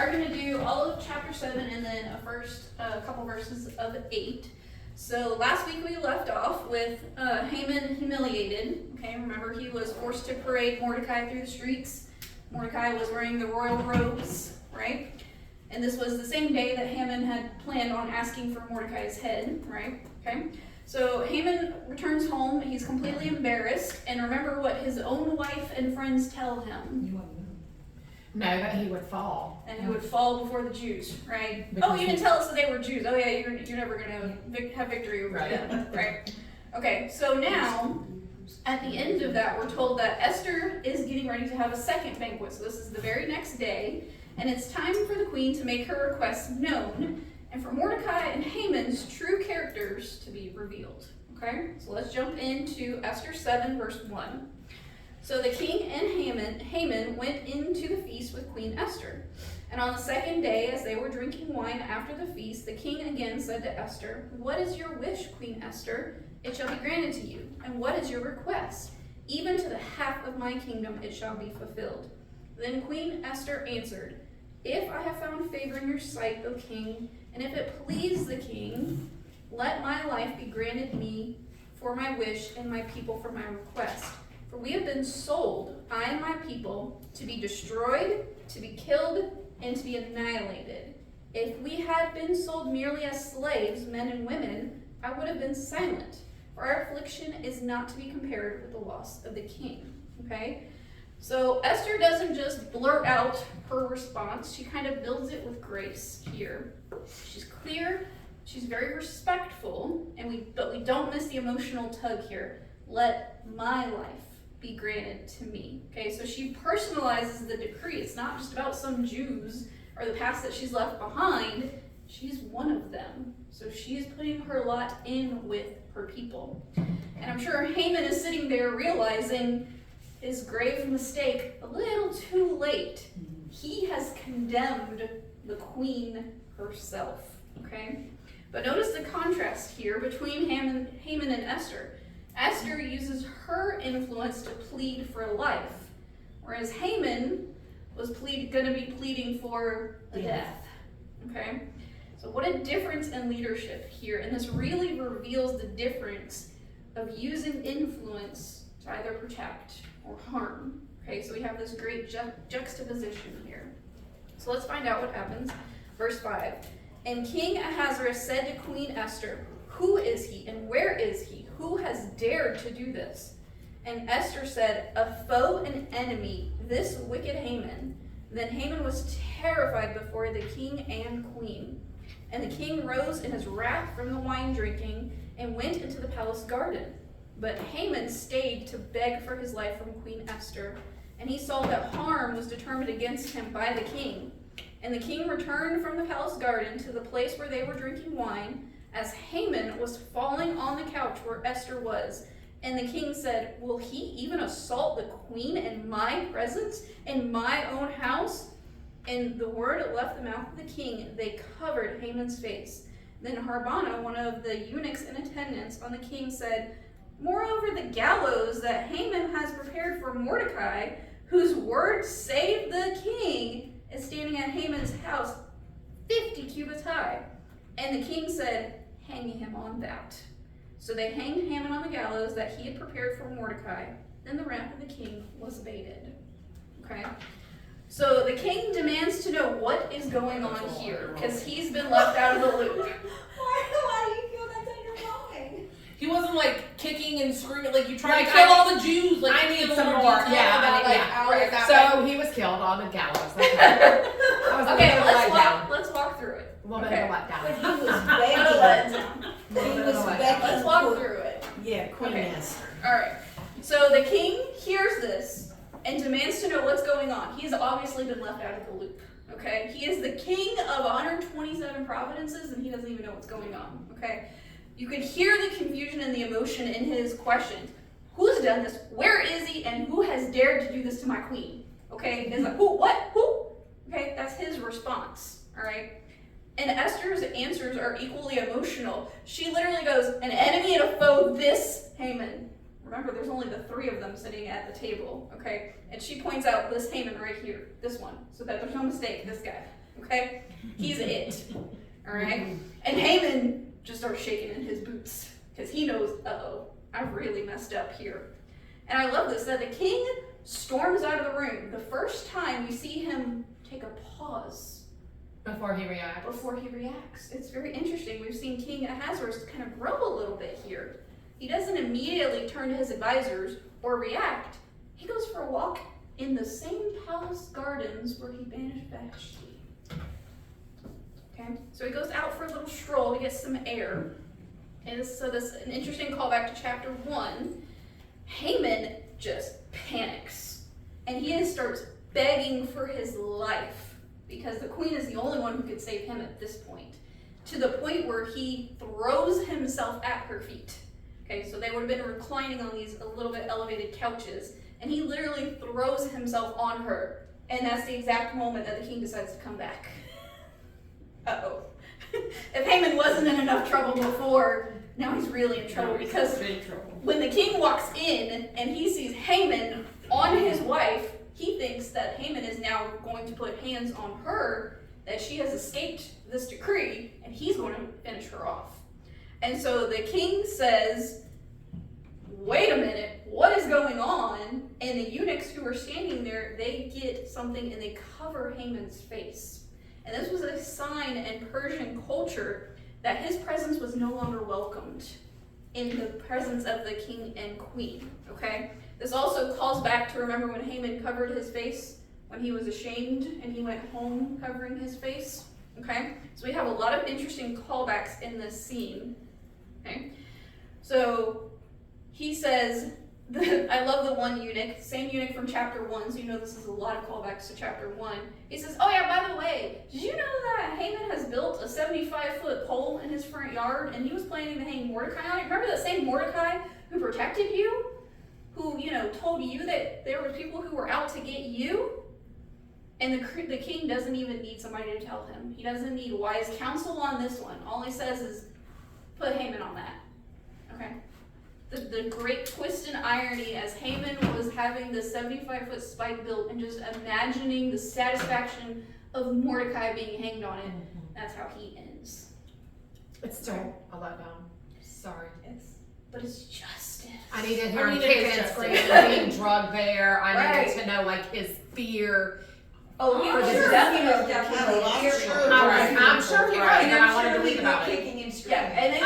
are going to do all of chapter 7 and then a first couple verses of 8. So last week we left off with Haman humiliated. Okay, remember he was forced to parade Mordecai through the streets. Mordecai was wearing the royal robes, right? And this was the same day that Haman had planned on asking for Mordecai's head, right? Okay. So Haman returns home. He's completely embarrassed. And remember what his own wife and friends tell him. No, that he would fall. And he would fall before the Jews, right? Because you didn't tell us that they were Jews. Oh yeah, you're never going to have victory over them, right? Okay, so now, at the end of that, we're told that Esther is getting ready to have a second banquet. So this is the very next day. And it's time for the queen to make her request known. And for Mordecai and Haman's true characters to be revealed. Okay, so let's jump into Esther 7, verse 1. So the king and Haman went into the feast with Queen Esther. And on the second day, as they were drinking wine after the feast, the king again said to Esther, "What is your wish, Queen Esther? It shall be granted to you. And what is your request? Even to the half of my kingdom it shall be fulfilled." Then Queen Esther answered, "If I have found favor in your sight, O king, and if it please the king, let my life be granted me for my wish and my people for my request. For we have been sold, I and my people, to be destroyed, to be killed, and to be annihilated. If we had been sold merely as slaves, men and women, I would have been silent. For our affliction is not to be compared with the loss of the king." Okay? So Esther doesn't just blurt out her response. She kind of builds it with grace here. She's clear. She's very respectful. But we don't miss the emotional tug here. Let my life be granted to me. Okay, so she personalizes the decree. It's not just about some Jews or the past that she's left behind. She's one of them. So she's putting her lot in with her people. And I'm sure Haman is sitting there realizing his grave mistake a little too late. He has condemned the queen herself. Okay? But notice the contrast here between Haman and Esther. Esther uses her influence to plead for life, whereas Haman was going to be pleading for death. Okay? So what a difference in leadership here. And this really reveals the difference of using influence to either protect or harm. Okay, so we have this great juxtaposition here. So let's find out what happens. Verse 5. And King Ahasuerus said to Queen Esther, "Who is he and where is he? Who has dared to do this?" And Esther said, "A foe and enemy, this wicked Haman." Then Haman was terrified before the king and queen. And the king rose in his wrath from the wine drinking and went into the palace garden. But Haman stayed to beg for his life from Queen Esther, and he saw that harm was determined against him by the king. And the king returned from the palace garden to the place where they were drinking wine, as Haman was falling on the couch where Esther was. And the king said, "Will he even assault the queen in my presence, in my own house?" And the word left the mouth of the king. They covered Haman's face. Then Harbona, one of the eunuchs in attendance on the king, said, "Moreover, the gallows that Haman has prepared for Mordecai, whose word saved the king, is standing at Haman's house 50 cubits high." And the king said, "Hang him on that." So they hanged Haman on the gallows that he had prepared for Mordecai. Then the wrath of the king was abated. Okay? So the king demands to know what is going on here, because he's been left out of the loop. Why do you feel that's on your mind? He wasn't like kicking and screaming like you tried to kill all the Jews. Like I need some more. Yeah. So he was killed on the gallows. Okay, Okay, let's walk through it. A little bit of a letdown. But he was begging. He was begging. Let's walk through it. Yeah, Queen Okay. Esther. All right. So the king hears this and demands to know what's going on. He's obviously been left out of the loop. Okay? He is the king of 127 providences, and he doesn't even know what's going on. Okay? You could hear the confusion and the emotion in his questions. Who's done this? Where is he? And who has dared to do this to my queen? Okay? He's like, who? What? Who? Okay? That's his response. All right? And Esther's answers are equally emotional. She literally goes, "An enemy and a foe, this Haman." Remember, there's only the three of them sitting at the table, okay? And she points out this Haman right here, this one, so that there's no mistake, this guy, okay? He's it, all right? And Haman just starts shaking in his boots because he knows, uh-oh, I've really messed up here. And I love this, that the king storms out of the room. The first time we see him take a pause Before he reacts. It's very interesting. We've seen King Ahasuerus kind of grow a little bit here. He doesn't immediately turn to his advisors or react. He goes for a walk in the same palace gardens where he banished Vashti. Okay, so he goes out for a little stroll to get some air. And this is an interesting callback to chapter 1. Haman just panics. And he starts begging for his life because the queen is the only one who could save him at this point. To the point where he throws himself at her feet. Okay, so they would have been reclining on these a little bit elevated couches, and he literally throws himself on her, and that's the exact moment that the king decides to come back. Uh-oh. If Haman wasn't in enough trouble before, now he's really in trouble, because when the king walks in and he sees Haman on his wife, he thinks that Haman is now going to put hands on her, that she has escaped this decree, and he's going to finish her off. And so the king says, wait a minute, what is going on? And the eunuchs who are standing there, they get something and they cover Haman's face. And this was a sign in Persian culture that his presence was no longer welcomed in the presence of the king and queen, okay? This also calls back to remember when Haman covered his face when he was ashamed and he went home covering his face, okay? So we have a lot of interesting callbacks in this scene. Okay, so he says, I love the one eunuch, same eunuch from chapter 1, so you know this is a lot of callbacks to chapter 1. He says, oh yeah, by the way, did you know that Haman has built a 75-foot pole in his front yard, and he was planning to hang Mordecai on it? Remember that same Mordecai who protected you? Who, told you that there were people who were out to get you? And the king doesn't even need somebody to tell him. He doesn't need wise counsel on this one. All he says is, put Haman on that, okay? The great twist and irony as Haman was having the 75-foot spike built and just imagining the satisfaction of Mordecai being hanged on it, that's how he ends. It's still a letdown. Sorry. But it's justice. I needed him kicking and screaming and being drugged there. I needed to know, his fear. Oh, he was definitely I'm sure he was, and I wanted to read about it. Yeah, and they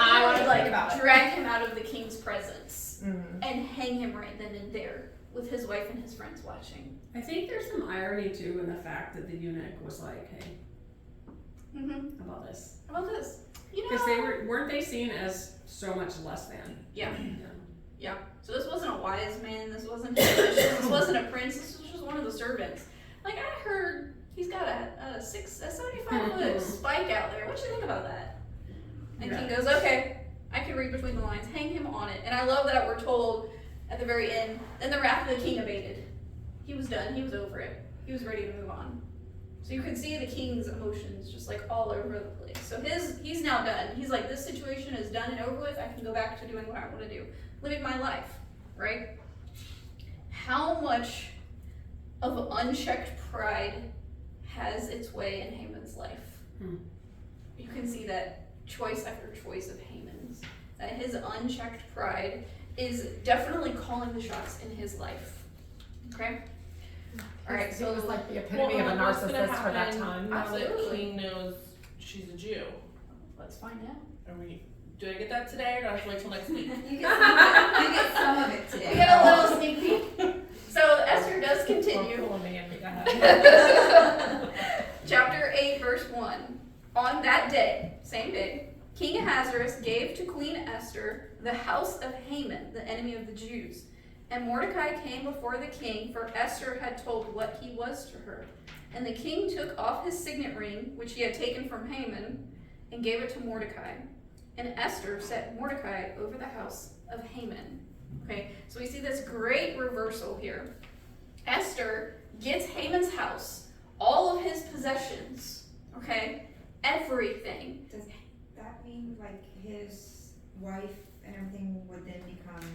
drag him out of the king's presence and hang him right then and there with his wife and his friends watching. I think there's some irony too in the fact that the eunuch was like, "Hey, how about this?" Because weren't they seen as so much less than? Yeah. So this wasn't a wise man. This wasn't this wasn't a prince. This was just one of the servants. Like, I heard he's got a 75-foot spike out there. What you think about that? And King goes, okay, I can read between the lines. Hang him on it. And I love that we're told at the very end, then the wrath of the king abated. He was done. He was over it. He was ready to move on. So you can see the king's emotions just all over the place. So he's now done. He's like, this situation is done and over with. I can go back to doing what I want to do. Living my life, right? How much of unchecked pride has its way in Haman's life? You can see that choice after choice of Haman's. That his unchecked pride is definitely calling the shots in his life. Okay? Alright, so it was like the epitome of a narcissist for that time. Now that king knows she's a Jew. Let's find out. Do I get that today, or do I have to wait till next week? You get some of it today. We get a little sneak peek. So Esther does continue. Chapter 8, verse 1. On that day, same day, King Ahasuerus gave to Queen Esther the house of Haman, the enemy of the Jews. And Mordecai came before the king, for Esther had told what he was to her. And the king took off his signet ring, which he had taken from Haman, and gave it to Mordecai. And Esther set Mordecai over the house of Haman. Okay, so we see this great reversal here. Esther gets Haman's house, all of his possessions, okay, everything. Does that mean his wife and everything would then become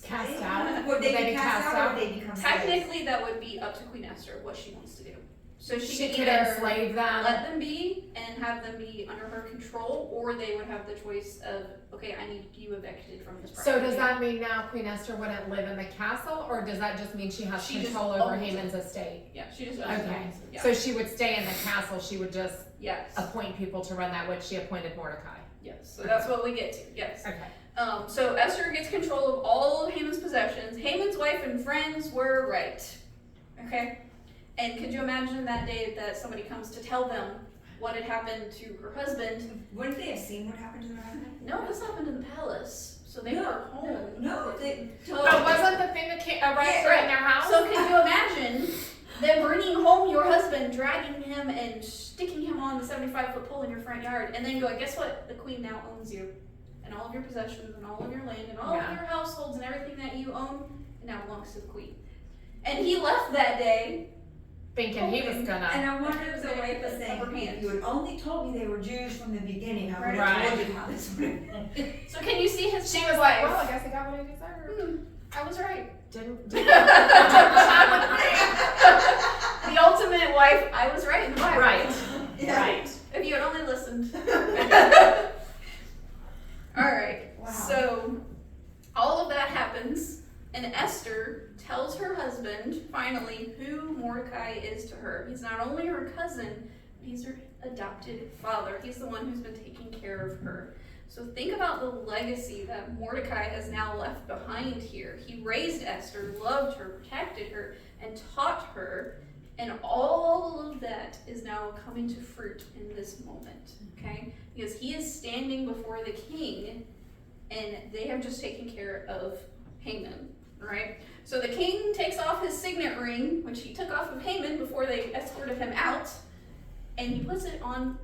cast slaves? out? Would they be cast out or would they become slaves? Technically, that would be up to Queen Esther, what she wants to do. So She could could either enslave them. let them be and have them be under her control, or they would have the choice of, okay, I need you evicted from this property. So does that mean now Queen Esther wouldn't live in the castle, or does that just mean she has She just control over owns it. Haman's estate? Yeah, she just Okay. Yeah. So she would stay in the castle. She would just Yes. appoint people to run that, which she appointed Mordecai. Yes. So that's what we get to. Yes. Okay. So Esther gets control of all of Haman's possessions. Haman's wife and friends were right. Okay? And could you imagine that day that somebody comes to tell them what had happened to her husband? Wouldn't they have seen what happened to their husband? No, this happened in the palace. So they were home. No, they. But wasn't the thing that came right right. in their house? So can you imagine them bringing home your husband, dragging him and sticking him on the 75-foot pole in your front yard, and then going, guess what? The queen now owns you. And all of your possessions and all of your land and all of your households and everything that you own now belongs to the queen. And he left that day Thinking he was gonna. And I wonder if the wife was saying, Upper hand. if you had only told me they were Jews from the beginning, I would have Right. told you how this would have been. So can you see his She was like, well, I guess I got what I deserved. I was right. Didn't The ultimate wife, I was right in the Bible. Right. Yeah. Right. If you had only listened. Alright, Wow. so all of that happens, and Esther tells her husband, finally, who Mordecai is to her. He's not only her cousin, but he's her adopted father. He's the one who's been taking care of her. So think about the legacy that Mordecai has now left behind here. He raised Esther, loved her, protected her, and taught her, and all of that is now coming to fruit in this moment, okay? Because he is standing before the king, and they have just taken care of Haman, right? So the king takes off his signet ring, which he took off of Haman before they escorted him out, and he puts it on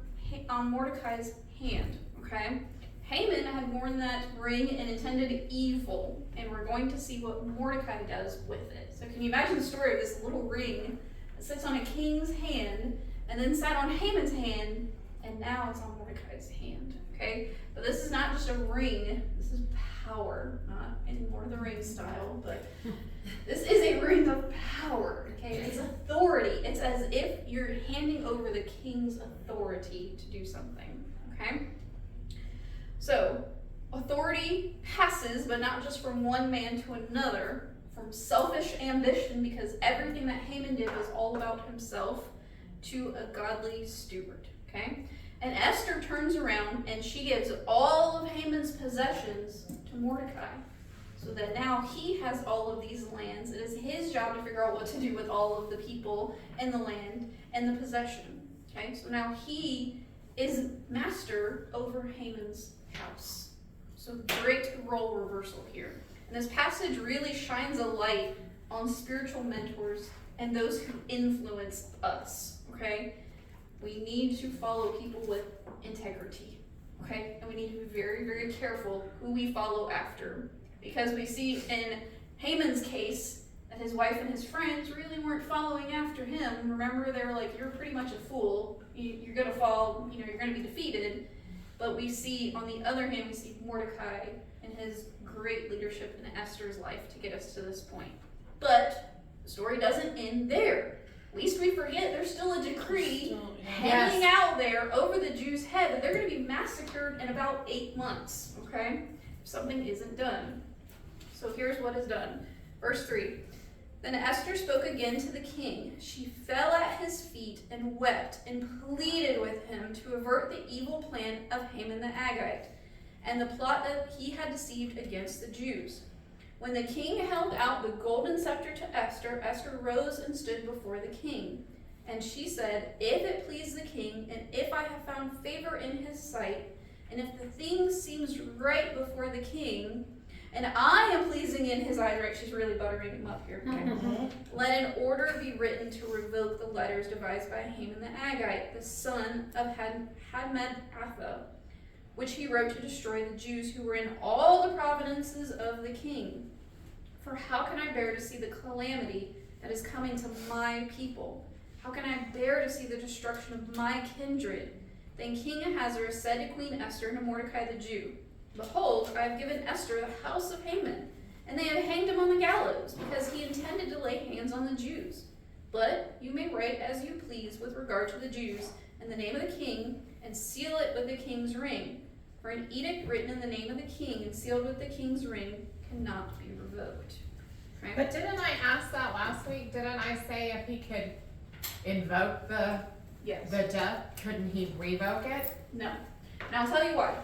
Mordecai's hand, okay? Haman had worn that ring and intended evil, and we're going to see what Mordecai does with it. So can you imagine the story of this little ring that sits on a king's hand, and then sat on Haman's hand, and now it's on Mordecai's hand, okay? But this is not just a ring, this is power, not in Lord of the Rings style, but this is a ring of power, okay? It's authority. It's as if you're handing over the king's authority to do something, okay? So, authority passes, but not just from one man to another, from selfish ambition, because everything that Haman did was all about himself, to a godly steward, okay? And Esther turns around and she gives all of Haman's possessions to Mordecai, so that now he has all of these lands. It is his job to figure out what to do with all of the people and the land and the possession, okay? So now he is master over Haman's house. So great role reversal here. And this passage really shines a light on spiritual mentors and those who influence us, okay? We need to follow people with integrity, okay? And we need to be very, very careful who we follow after. Because we see in Haman's case that his wife and his friends really weren't following after him. Remember, they were like, you're pretty much a fool. You're going to fall, you're going to be defeated. But we see, on the other hand, we see Mordecai and his great leadership in Esther's life to get us to this point. But the story doesn't end there. Lest we forget, there's still a decree hanging out there over the Jews' head that they're going to be massacred in about 8 months, okay? If something isn't done. So here's what is done. Verse 3. Then Esther spoke again to the king. She fell at his feet and wept and pleaded with him to avert the evil plan of Haman the Agagite and the plot that he had deceived against the Jews. When the king held out the golden scepter to Esther, Esther rose and stood before the king. And she said, if it please the king, and if I have found favor in his sight, and if the thing seems right before the king, and I am pleasing in his eyes, right? She's really buttering him up here. Okay. Let an order be written to revoke the letters devised by Haman the Agagite, the son of Hammedatha, which he wrote to destroy the Jews who were in all the provinces of the king. For how can I bear to see the calamity that is coming to my people? How can I bear to see the destruction of my kindred? Then King Ahasuerus said to Queen Esther and to Mordecai the Jew, behold, I have given Esther the house of Haman, and they have hanged him on the gallows, because he intended to lay hands on the Jews. But you may write as you please with regard to the Jews in the name of the king, and seal it with the king's ring. For an edict written in the name of the king and sealed with the king's ring cannot be revoked. Okay? But didn't I ask that last week? Didn't I say if he could invoke the Yes. death, couldn't he revoke it? No. And I'll tell you why.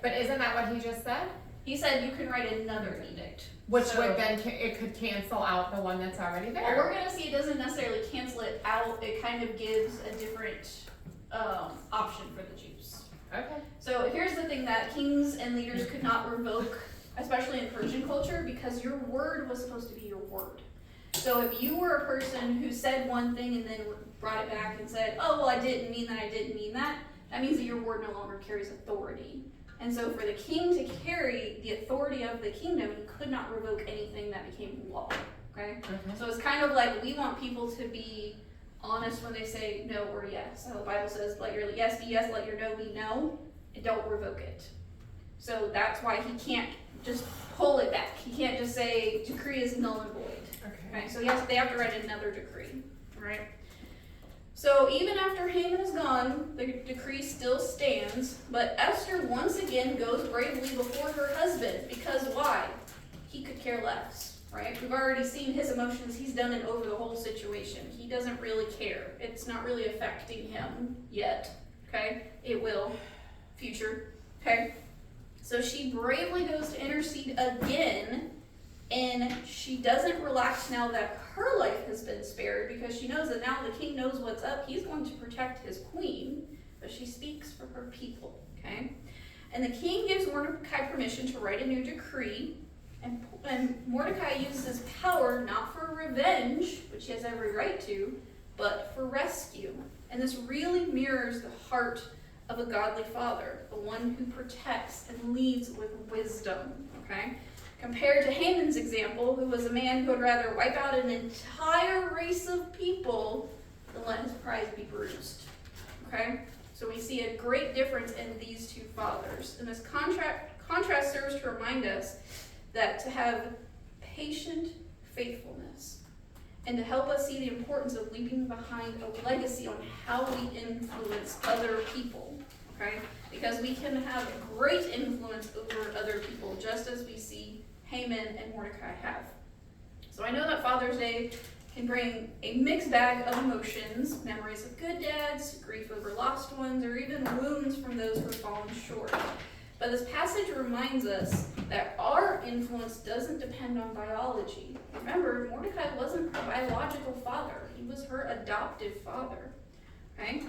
But isn't that what he just said? He said you can write another edict. Which So- would then, it could cancel out the one that's already Well, there. we're gonna see it doesn't necessarily cancel it out. It kind of gives a different option for the Jews. Okay. So here's the thing that kings and leaders could not revoke, especially in Persian culture, because your word was supposed to be your word. So if you were a person who said one thing and then brought it back and said, oh, well, I didn't mean that, that means that your word no longer carries authority. And so for the king to carry the authority of the kingdom, he could not revoke anything that became law, okay? So it's kind of like we want people to be honest when they say no or yes. So the Bible says, let your yes be yes, let your no be no, and don't revoke it. So that's why he can't just pull it back. He can't just say decree is null and void. Okay, so yes, they have to write another decree, right? So even after Haman is gone, the decree still stands, but Esther once again goes bravely before her husband, because why? He could care less, right? We've already seen his emotions. He's done it over the whole situation. He doesn't really care. It's not really affecting him yet, okay? It will, future, okay? So she bravely goes to intercede again, and she doesn't relax now that her life has been spared, because she knows that now the king knows what's up. He's going to protect his queen, but she speaks for her people, okay? And the king gives Mordecai permission to write a new decree, and Mordecai uses his power not for revenge, which he has every right to, but for rescue. And this really mirrors the heart of a godly father, the one who protects and leads with wisdom, okay? Compared to Haman's example, who was a man who would rather wipe out an entire race of people than let his prize be bruised. Okay? So we see a great difference in these two fathers. And this contrast serves to remind us that to have patient faithfulness and to help us see the importance of leaving behind a legacy on how we influence other people. Okay? Because we can have great influence over other people, just as we see Haman and Mordecai have. So I know that Father's Day can bring a mixed bag of emotions, memories of good dads, grief over lost ones, or even wounds from those who have fallen short. But this passage reminds us that our influence doesn't depend on biology. Remember, Mordecai wasn't her biological father. He was her adoptive father. Okay?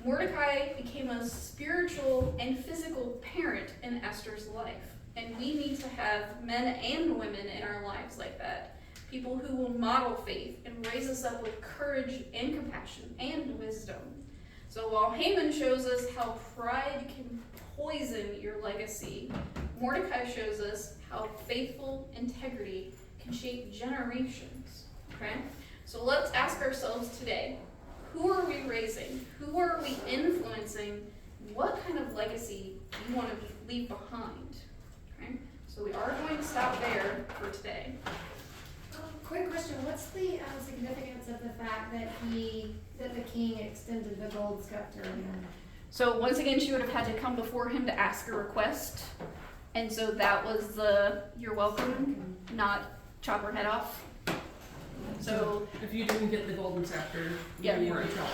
Mordecai became a spiritual and physical parent in Esther's life. And we need to have men and women in our lives like that. People who will model faith and raise us up with courage and compassion and wisdom. So while Haman shows us how pride can poison your legacy, Mordecai shows us how faithful integrity can shape generations. Okay? So let's ask ourselves today, who are we raising? Who are we influencing? What kind of legacy do you want to leave behind? Okay? So we are going to stop there for today. Quick question, what's the significance of the fact that the king extended the gold scepter again? So once again, she would have had to come before him to ask a request. And so that was the you're welcome, not chop her head off. So if you didn't get the golden scepter, Yeah. you were in trouble.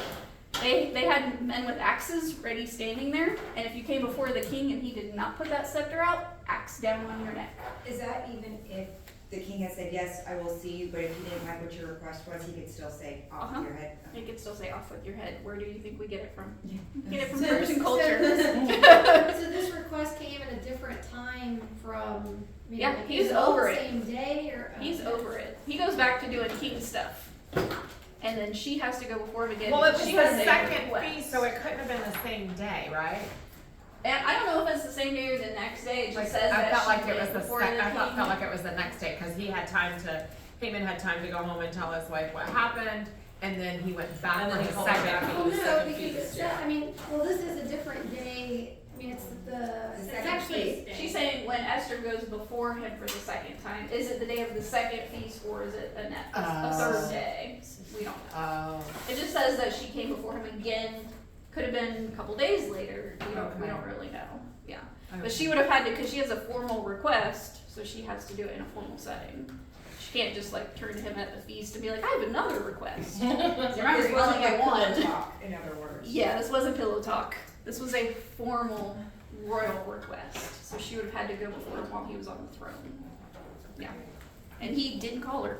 they had men with axes ready standing there, and if you came before the king and he did not put that scepter out, axe down on your neck. Is that even if the king had said, yes, I will see you, but if he didn't have what your request was, he could still say, off with your head? You could still say off with your head. Where do you think we get it from? Yeah. Get it from So- Persian so culture. So this request came at a different time from, Yeah, like, he's is it all over the it. same day or? He's over it. He goes back to doing king stuff. And then she has to go before him again. Well, it was She the has a second request. feast, so it couldn't have been the same day, right? And I don't know if it's the same day or the next day. It just Like, says I that felt she like it went was the before felt king. like it was the next day, because Haman had time to go home and tell his wife what happened, and then he went back And for then the he called back. second. Well, The no, second because feast, it's yeah. not, I mean, well, this is a different day I mean, it's The it's second actually. feast. She's saying when Esther goes before him for the second time, is it the day of the second feast or is it a third day? We don't know. Oh. It just says that she came before him again. Could have been a couple days later. We don't really know. Yeah, but she would have had to, because she has a formal request, so she has to do it in a formal setting. She can't just like turn to him at the feast and be like, I have another request. Remember, This you wasn't only get like pillow one. talk, in other words. Yeah, this wasn't pillow talk. This was a formal royal request. So she would have had to go before him while he was on the throne. Yeah. And he didn't call her.